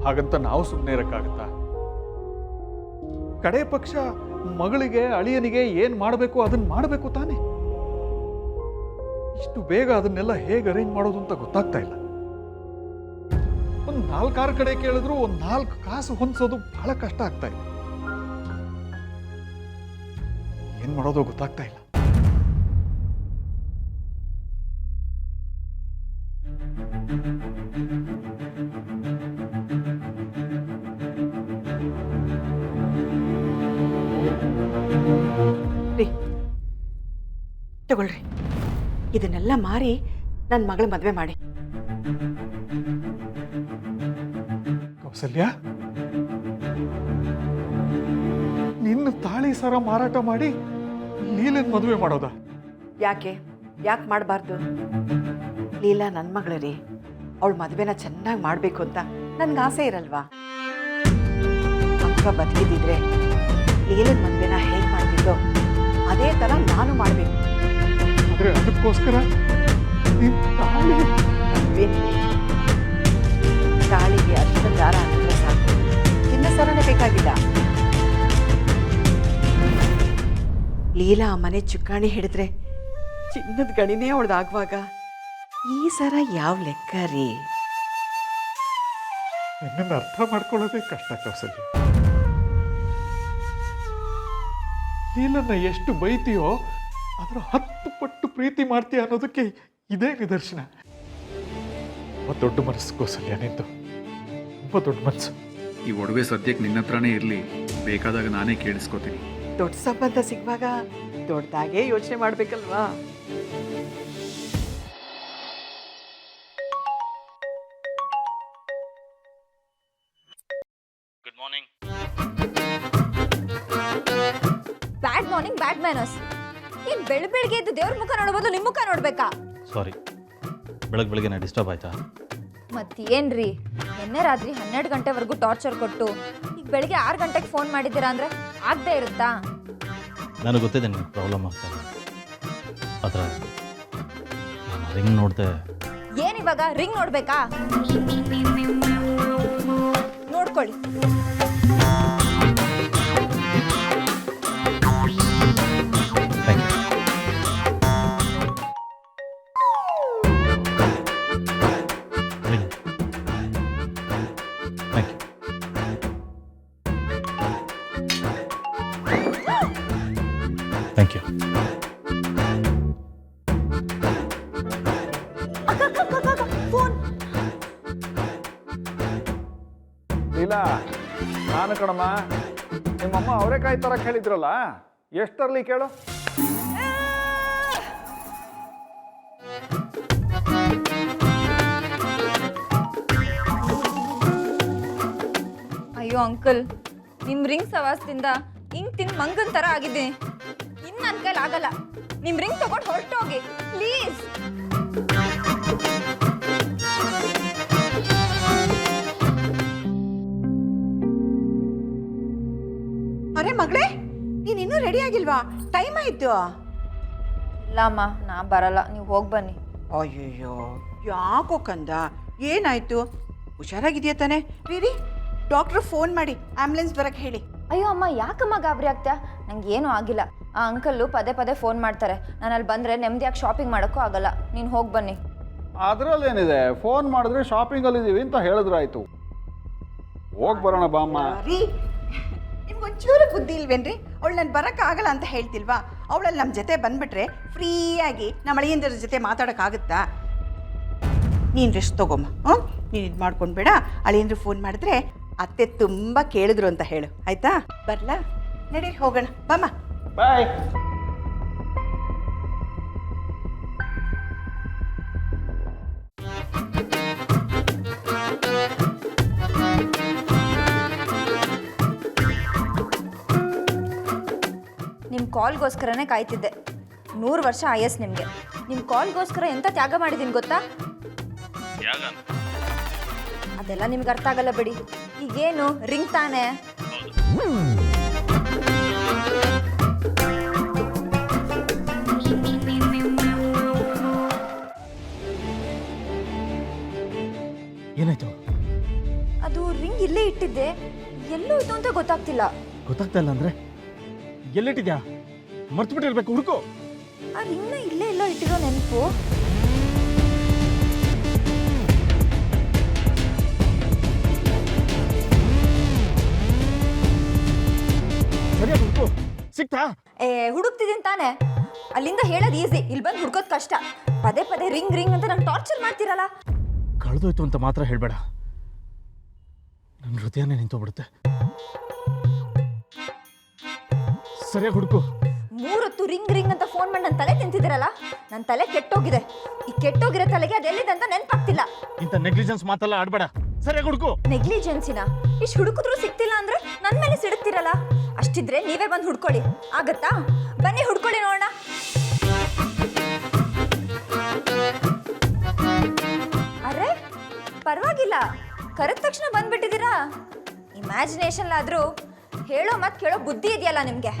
ಹಾಗಂತ ನಾವು ಸುಮ್ಮನೆ ಇರಕ್ಕಾಗತ್ತಾ? ಕಡೆ ಪಕ್ಷ ಮಗಳಿಗೆ ಅಳಿಯನಿಗೆ ಏನ್ ಮಾಡಬೇಕು ಅದನ್ನ ಮಾಡಬೇಕು ತಾನೆ. ಇಷ್ಟು ಬೇಗ ಅದನ್ನೆಲ್ಲ ಹೇಗೆ ಅರೇಂಜ್ ಮಾಡೋದು ಅಂತ ಗೊತ್ತಾಗ್ತಾ ಇಲ್ಲ. ಒಂದ್ 4-6 ಕಡೆ ಕೇಳಿದ್ರು ಒಂದ್ 4 ಕಾಸು ಹೊಂದಿಸೋದು ಬಹಳ ಕಷ್ಟ ಆಗ್ತಾ ಇದೆ. ಏನ್ ಮಾಡೋದು ಗೊತ್ತಾಗ್ತಾ ಇಲ್ಲ. ತಗೊಳ್ರಿ, ಇದನ್ನೆಲ್ಲ ಮಾರಿ ನನ್ನ ಮಗಳ ಮದುವೆ ಮಾಡಿ. ಕೌಸಲ್ಯ, ನಿನ್ನ ತಾಳಿ ಸರ ಮಾರಾಟ ಮಾಡಿ ಲೀಲನ್ ಮದುವೆ ಮಾಡೋದ? ಯಾಕೆ ಮಾಡಬಾರ್ದು? ಲೀಲಾ ನನ್ನ ಮಗಳ ರೀ. ಅವಳ ಮದುವೆನ ಚೆನ್ನಾಗಿ ಮಾಡಬೇಕು ಅಂತ ನನ್ಗೆ ಆಸೆ ಇರಲ್ವಾ? ಅಥವಾ ಬದುಕಿದ್ರೆ ಲೀಲನ್ ಮದುವೆನ ಹೇಗೆ ಮಾಡ್ತಿದ್ದೋ ಅದೇ ಥರ ನಾನು ಮಾಡಬೇಕು. ಆದ್ರೆ ಅದಕ್ಕೋಸ್ಕರ ತಾಳಿಗೆ ಅರ್ಧ ದಾರ ಹಾಕಿದ್ರೆ ಸಾಕು, ಚಿನ್ನ ಸರನೇ ಬೇಕಾಗಿಲ್ಲ. ಲೀಲಾ ಆ ಮನೆ ಚುಕ್ಕಾಣಿ ಹಿಡಿದ್ರೆ ಚಿನ್ನದ ಗಣಿನೇ ಅವಳ್ದಾಗುವಾಗ ಈ ಸರ ಯಾವ ಲೆಕ್ಕ ರೀ? ನಿನ್ನನ್ನು ಅರ್ಥ ಮಾಡ್ಕೊಳ್ಳೋದೇ ಕಷ್ಟ ಕೌಸಲ್ಯ. ಲೀಲನ್ನ ಎಷ್ಟು ಬೈತೀಯೋ ಅದರ 10 ಪಟ್ಟು ಪ್ರೀತಿ ಮಾಡ್ತೀಯ ಅನ್ನೋದಕ್ಕೆ ಇದೇ ನಿದರ್ಶನ. ತುಂಬ ದೊಡ್ಡ ಮನಸ್ಸು ಕೌಸಲ್ಯ ನಿಂತು, ತುಂಬ ದೊಡ್ಡ ಮನಸ್ಸು. ಈ ಒಡವೆ ಸದ್ಯಕ್ಕೆ ನಿನ್ನ ಹತ್ರನೇ ಇರಲಿ, ಬೇಕಾದಾಗ ನಾನೇ ಕೇಳಿಸ್ಕೋತೀನಿ. ದೊಡ್ಡ ಸಂಬಂಧ ಸಿಗುವಾಗ ದೊಡ್ಡದಾಗೇ ಯೋಚನೆ ಮಾಡ್ಬೇಕಲ್ವಾ? Good morning. Bad morning, bad manners. ಏನ್ ಬೆಳಗ್ಗೆ ಎದ್ದು ದೇವ್ರ ಮುಖ ನೋಡಬಹುದು, ನಿಮ್ಮ ಮುಖ ನೋಡ್ಬೇಕಾ? ಸಾರಿ, ಬೆಳಗ್ಗೆ ಡಿಸ್ಟರ್ಬ್ ಆಯ್ತಾ? ಮತ್ತೇನ್ರಿ, ನಿನ್ನೆ ರಾತ್ರಿ 12 ಗಂಟೆವರೆಗೂ ಟಾರ್ಚರ್ ಕೊಟ್ಟು ಈಗ ಬೆಳಿಗ್ಗೆ 6 ಗಂಟೆಗೆ ಫೋನ್ ಮಾಡಿದ್ದೀರಾ ಅಂದ್ರೆ ಆಗದೆ ಇರುತ್ತಾ? ನನಗೆ ಗೊತ್ತಿದೆ ನಿಮ್ಗೆ ಪ್ರಾಬ್ಲಮ್ ಆಗ್ತದೆ. ಆದರೆ ನಾನು ರಿಂಗ್ ನೋಡಿದೆ. ಏನಿವಾಗ ರಿಂಗ್ ನೋಡ್ಬೇಕಾ? ನೋಡ್ಕೊಳ್ಳಿ. Thank you. Thank you. Leela, ನಾನು ಕಣಮ್ಮ. ನಿಮ್ಮಮ್ಮ ಅವರೇಕಾಯಿ ತರಕ್ಕೆ ಹೇಳಿದ್ರಲ್ಲ, ಎಷ್ಟು ತರಲಿ ಕೇಳು? ಅಯ್ಯೋ ಅಂಕಲ್, ನಿಮ್ ರಿಂಗ್ ಸವಾಸದಿಂದ ಹಿಂಗ್ ತಿನ್ ಮಂಗನ್ ತರ ಆಗಿದ್ದೀನಿ. ಇನ್ ನನ್ ಕೈಲಿ ಆಗಲ್ಲ. ನಿಮ್ ರಿಂಗ್ ತಗೊಂಡು ಹೊರಟೋಗಿ ಪ್ಲೀಸ್. ಅರೆ ಮಗಳೇ, ನೀನ್ ಇನ್ನೂ ರೆಡಿ ಆಗಿಲ್ವಾ? ಟೈಮ್ ಆಯ್ತು. ಇಲ್ಲಮ್ಮ, ನಾ ಬರಲ್ಲ, ನೀವು ಹೋಗಿ ಬನ್ನಿ. ಅಯ್ಯಯ್ಯೋ, ಯಾಕೋ ಕಂದ, ಏನಾಯ್ತು? ಹುಷಾರಾಗಿದೆಯಾ ತಾನೆ? ರೀ, ಡಾಕ್ಟ್ರ್ ಫೋನ್ ಮಾಡಿ ಆಂಬುಲೆನ್ಸ್ ಬರಕ್ಕೆ ಹೇಳಿ. ಅಯ್ಯೋ ಅಮ್ಮ, ಯಾಕಮ್ಮ ಗಾಬರಿ ಆಗ್ತಾ? ನಂಗೆ ಏನೂ ಆಗಿಲ್ಲ. ಆ ಅಂಕಲ್ಲು ಪದೇ ಫೋನ್ ಮಾಡ್ತಾರೆ. ನಾನು ಅಲ್ಲಿ ಬಂದರೆ ನೆಮ್ಮದಿಯಾಗಿ ಶಾಪಿಂಗ್ ಮಾಡೋಕ್ಕೂ ಆಗಲ್ಲ. ನೀನು ಹೋಗಿ ಬನ್ನಿ. ಅದರಲ್ಲೇನಿದೆ, ಫೋನ್ ಮಾಡಿದ್ರೆ ಶಾಪಿಂಗಲ್ಲಿದ್ದೀವಿ ಅಂತ ಹೇಳಿದ್ರು ಆಯ್ತು. ಹೋಗಿ ಬರೋಣ ಬಾಮ್ಮ. ರೀ, ನಿಮ್ಗೊಂಚೂರು ಬುದ್ಧಿ ಇಲ್ವೇನ್ರಿ? ಅವಳು ನಾನು ಬರೋಕ್ಕಾಗಲ್ಲ ಅಂತ ಹೇಳ್ತಿಲ್ವಾ? ಅವಳಲ್ಲಿ ನಮ್ಮ ಜೊತೆ ಬಂದ್ಬಿಟ್ರೆ ಫ್ರೀಯಾಗಿ ನಮ್ಮ ಅಳಿಯಂದ್ರ ಜೊತೆ ಮಾತಾಡೋಕ್ಕಾಗುತ್ತಾ? ನೀನು ರೆಸ್ಟ್ ತಗೊಮ್ಮ. ನೀನು ಇದು ಮಾಡ್ಕೊಂಡು ಬೇಡ. ಅಳಿಯಂದ್ರು ಫೋನ್ ಮಾಡಿದ್ರೆ ಅತ್ತೆ ತುಂಬ ಕೇಳಿದ್ರು ಅಂತ ಹೇಳು, ಆಯ್ತಾ? ಬರ್ಲಾ? ನಡೀರಿ ಹೋಗೋಣ, ಬಾಮ್ಮ. ಬಾಯ್. ನಿಮ್ಮ ಕಾಲ್ಗೋಸ್ಕರನೇ ಕಾಯ್ತಿದ್ದೆ. 100 ವರ್ಷ ಆಯಸ್ ನಿಮಗೆ. ನಿಮ್ಮ ಕಾಲ್ಗೋಸ್ಕರ ಎಂಥ ತ್ಯಾಗ ಮಾಡಿದ್ದೀನಿ ಗೊತ್ತಾ? ಅದೆಲ್ಲ ನಿಮ್ಗೆ ಅರ್ಥ ಆಗಲ್ಲ ಬಿಡಿ. ಈಗೇನು ರಿಂಗ್ ತಾನೆ. ಏನಾಯ್ತು? ಅದು ರಿಂಗ್ ಇಲ್ಲೇ ಇಟ್ಟಿದ್ದೆ, ಎಲ್ಲೋ ಇತ್ತು ಅಂತ ಗೊತ್ತಾಗ್ತಿಲ್ಲ. ಗೊತ್ತಾಗ್ತಾ ಇಲ್ಲ ಅಂದರೆ ಎಲ್ಲಿಟ್ಟಿದ್ಯಾ? ಮರ್ತು ಬಿಟ್ಟಿರ್ಬೇಕು, ಹುಡುಕು. ಆ ರಿಂಗ್ನ ಇಲ್ಲೇ ಎಲ್ಲೋ ಇಟ್ಟಿರೋ ನೆನಪು. ಸರಿಯಾಗಿ ಹುಡುಕು. ಸಿಕ್ತಾ? ಹುಡುಕ್ತಿದ್ದೀನಿ ತಾನೆ. ಅಲ್ಲಿಂದ ಹೇಳೋದು ಈಸಿ, ಇಲ್ಲಿ ಬಂದು ಹುಡ್ಕೋದು ಕಷ್ಟ. ಪದೇ ಪದೇ ರಿಂಗ್ ರಿಂಗ್ ಅಂತ ನಂಗೆ ಟಾರ್ಚರ್ ಮಾಡ್ತೀರಲ್ಲ. ಕಳೆದೋಯ್ತು ಅಂತ ಮಾತ್ರ ಹೇಳಬೇಡ, ನನ್ನ ಹೃದಯನೇ ನಿಂತೋಗ್ಬಿಡುತ್ತೆ. ಸರಿಯಾಗಿ ಹುಡುಕು. 3 ಹೊತ್ತು ರಿಂಗ್ ರಿಂಗ್ ಅಂತ ಫೋನ್ ಮಾಡಿ ನನ್ನ ತಲೆ ತಿಂತಿದ್ದೀರಲ್ಲ. ನನ್ನ ತಲೆ ಕೆಟ್ಟೋಗಿದೆ. ಈ ಕೆಟ್ಟೋಗಿರೋ ತಲೆಗೆ ಅದೆಲ್ಲಿದೆ ಅಂತ ನೆನಪಾಗ್ತಿಲ್ಲ. ಇಂಥ ನೆಗ್ಲಿಜೆನ್ಸ್ ಮಾತೆಲ್ಲ ಆಡ್ಬೇಡ, ಸರಿಯಾಗಿ ಹುಡುಕು. ನೆಗ್ಲಿಜೆನ್ಸಿನ ಇಷ್ಟು ಹುಡುಕಿದ್ರು ಸಿಗ್ತಿಲ್ಲ ಅಂದ್ರೆ ನನ್ನ ಮೇಲೆ ಸಿಡುತ್ತೀರಲ್ಲ. ಅಷ್ಟಿದ್ರೆ ನೀವೇ ಬಂದು ಹುಡ್ಕೊಳ್ಳಿ, ಆಗತ್ತಾ? ಬನ್ನಿ ಹುಡ್ಕೊಳ್ಳಿ ನೋಡೋಣ. ಅರೆ ಪರವಾಗಿಲ್ಲ, ಕರೆದ ತಕ್ಷಣ ಬಂದ್ಬಿಟ್ಟಿದ್ದೀರಾ. ಇಮ್ಯಾಜಿನೇಷನ್ ಆದ್ರೂ ಹೇಳೋ ಮತ್ತು ಕೇಳೋ ಬುದ್ಧಿ ಇದೆಯಲ್ಲ ನಿಮಗೆ.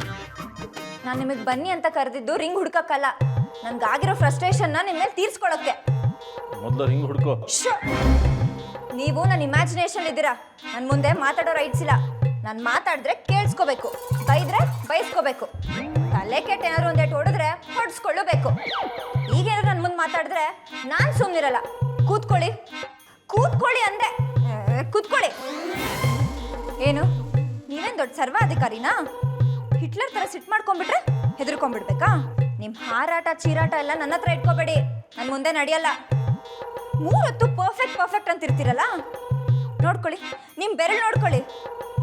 ನಾನು ನಿಮಗೆ ಬನ್ನಿ ಅಂತ ಕರೆದಿದ್ದು ರಿಂಗ್ ಹುಡ್ಕಕ್ಕಲ್ಲ, ನನ್ಗಾಗಿರೋ ಫ್ರಸ್ಟ್ರೇಷನ್ನ ನಿಮ್ಮ ಮೇಲೆ ತೀರ್ಸ್ಕೊಳ್ಳೋಕ್ಕೆ. ಮೊದಲು ರಿಂಗ್ ಹುಡುಕು. ನೀವು ನನ್ನ ಇಮ್ಯಾಜಿನೇಷನ್ ಇದ್ದೀರಾ. ನನ್ನ ಮುಂದೆ ಮಾತಾಡೋ ರೈಟ್ಸ್ ಇಲ್ಲ. ನಾನು ಮಾತಾಡಿದ್ರೆ ಕೇಳಿಸ್ಕೋಬೇಕು, ಬೈದ್ರೆ ಬೈಸ್ಕೋಬೇಕು. ತಲೆ ಕೆಟ್ಟ ಏನಾದ್ರು ಒಂದೇಟು ಹೊಡೆದ್ರೆ ಹೊಡೆಸ್ಕೊಳ್ಳಬೇಕು. ಈಗೇನಾದ್ರು ನನ್ನ ಮುಂದೆ ಮಾತಾಡಿದ್ರೆ ನಾನು ಸುಮ್ಮನಿರಲ್ಲ. ಕೂತ್ಕೊಳ್ಳಿ ಕೂತ್ಕೊಳ್ಳಿ ಅಂದೆ, ಕೂತ್ಕೊಳ್ಳಿ. ಏನು ನೀವೇನು ದೊಡ್ಡ ಸರ್ವಾಧಿಕಾರಿನಾ? ಹಿಟ್ಲರ್ ಥರ ಸಿಟ್ಟು ಮಾಡ್ಕೊಂಡ್ಬಿಟ್ರೆ ಹೆದರ್ಕೊಂಡ್ಬಿಡ್ಬೇಕಾ? ನಿಮ್ಮ ಹಾರಾಟ ಚೀರಾಟ ಎಲ್ಲ ನನ್ನ ಹತ್ರ ಇಟ್ಕೋಬೇಡಿ, ನನ್ನ ಮುಂದೆ ನಡೆಯಲ್ಲ. 3 ಹೊತ್ತು ಪರ್ಫೆಕ್ಟ್ ಅಂತಿರ್ತೀರಲ್ಲ. ನೋಡ್ಕೊಳ್ಳಿ, ನಿಮ್ಮ ಬೆರಳು ನೋಡ್ಕೊಳ್ಳಿ,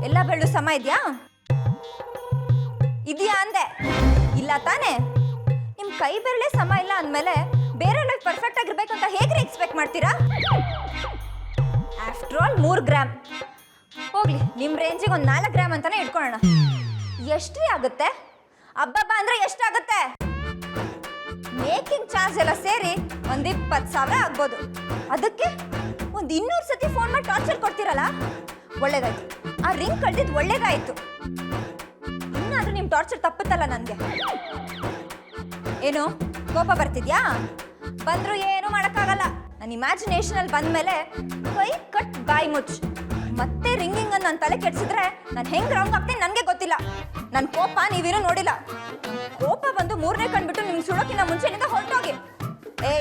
ಎಲ್ಲ ಬೆರಳು ಸಮ ಇದೆಯಾ? ಇದೆಯಾ ಅಂದೆ, ಇಲ್ಲ ತಾನೇ? ನಿಮ್ಮ ಕೈ ಬೆರಳೇ ಸಮ ಇಲ್ಲ ಅಂದಮೇಲೆ ಬೇರೆ ಲೈಫ್ ಪರ್ಫೆಕ್ಟ್ ಆಗಿರ್ಬೇಕು ಅಂತ ಹೇಗ್ರಿ ಎಕ್ಸ್ಪೆಕ್ಟ್ ಮಾಡ್ತೀರಾ? After all 3 gram. ಹೋಗ್ಲಿ, ನಿಮ್ಮ ರೇಂಜಿಗೆ ಒಂದು 4 ಗ್ರಾಮ್ ಅಂತಾನೆ ಇಟ್ಕೊಳ್ಳೋಣ. ಎಷ್ಟ್ರಿ ಆಗುತ್ತೆ? ಅಬ್ಬಬ್ಬ ಅಂದ್ರೆ ಎಷ್ಟಾಗುತ್ತೆ? ಮೇಕಿಂಗ್ ಚಾರ್ಜ್ ಎಲ್ಲ ಸೇರಿ ಒಂದು 20,000 ಆಗ್ಬೋದು. ಅದಕ್ಕೆ ಒಂದು 200 ಸತಿ ಫೋನ್ ಮಾಡಿ ಟಾರ್ಚರ್ ಕೊಡ್ತೀರಲ್ಲ, ಒಳ್ಳೇದಾಯ್ತು. ಆ ರಿಂಗ್ ಕಳ್ದಿದ್ದು ಒಳ್ಳೇದಾಯ್ತು. ಇನ್ನಾದ್ರೂ ನಿಮ್ಮ ಟಾರ್ಚರ್ ತಪ್ಪುತ್ತಲ್ಲ ನನಗೆ. ಏನು ಕೋಪ ಬರ್ತಿದ್ಯಾ? ಬಂದ್ರು ಏನು ಮಾಡೋಕ್ಕಾಗಲ್ಲ. ನನ್ನ ಇಮ್ಯಾಜಿನೇಷನಲ್ಲಿ ಬಂದಮೇಲೆ ಕೈ ಕಟ್ ಬಾಯಿ ಮುಚ್ಚು. ಮತ್ತೆ ರಿಂಗಿಂಗ್ ಅನ್ನು ನನ್ನ ತಲೆ ಕೆಡಿಸಿದ್ರೆ ನಾನು ಹೆಂಗೆ ರಾಂಗ್ ಆಗ್ತೀನಿ ನನಗೆ ಗೊತ್ತಿಲ್ಲ. ನನ್ನ ಕೋಪ ನೀವೇನೂ ನೋಡಿಲ್ಲ. ಕೋಪ ಬಂದು 3ನೇ ಕಂಡ್ಬಿಟ್ಟು ನಿಮ್ಗೆ ಸುಡೋಕ್ಕಿಂತ ಮುಂಚೆನಿಂದ ಹೊರಟೋಗಿ.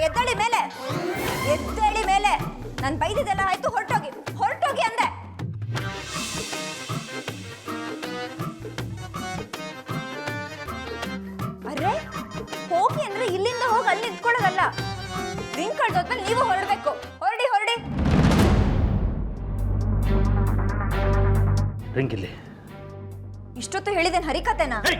ಎದ್ದೇಳಿ ಮೇಲೆ, ಎದ್ದೇಳಿ ಮೇಲೆ. ನಾನು ಬೈದಿದ್ದೆಲ್ಲ ಆಯ್ತು, ಹೊರಟೋಗಿ ಅಂದೆ. ಅರೆ ಹೋಗಿ ಅಂದ್ರೆ ಇಲ್ಲಿಂದ ಹೋಗಿ ಅಲ್ಲಿ ನಿಂತ್ಕೊಳ್ಳೋದಲ್ಲ. ರಿಂಗ್ ಕಳ್ದೋದ್ಮೇಲೆ ನೀವು ಹೊರಡ್ಬೇಕು. ಹೊರಡಿ. ರಿಂಗ್ ಇಲ್ಲಿ. ಇಷ್ಟೊತ್ತು ಹೇಳಿದ್ದೇನೆ ಹರಿಕತೆನಾ? ಹೇಯ್!